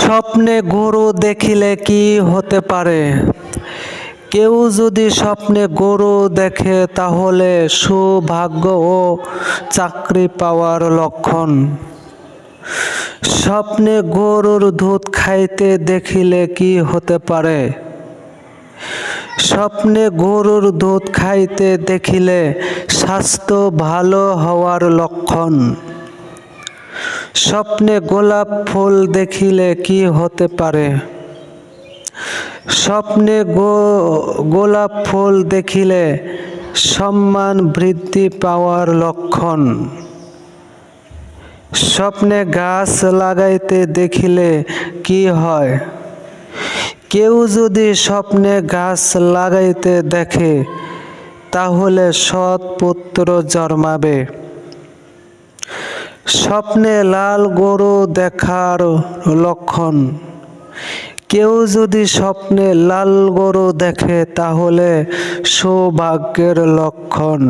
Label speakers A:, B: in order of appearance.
A: স্বপ্নে গরু দেখিলে কি হতে পারে? কেউ যদি স্বপ্নে গরু দেখে তাহলে সৌভাগ্য ও চাকরি পাওয়ার লক্ষণ। স্বপ্নে গরুর দুধ খাইতে দেখিলে কি হতে পারে? স্বপ্নে গরুর দুধ খাইতে দেখিলে স্বাস্থ্য ভালো হওয়ার লক্ষণ। স্বপ্নে গোলাপ ফুল দেখিলে কি হতে পারে? স্বপ্নে গোলাপ ফুল দেখিলে সম্মান বৃদ্ধি পাওয়ার লক্ষণ। স্বপ্নে গাছ লাগাইতে দেখিলে কি হয়? কেউ যদি স্বপ্নে গাছ লাগাইতে দেখে তাহলে সৎ পুত্র জন্মাবে। স্বপ্নে লাল গরু দেখার লক্ষণ। কেউ যদি স্বপ্নে লাল গরু দেখে তাহলে সৌভাগ্যের লক্ষণ।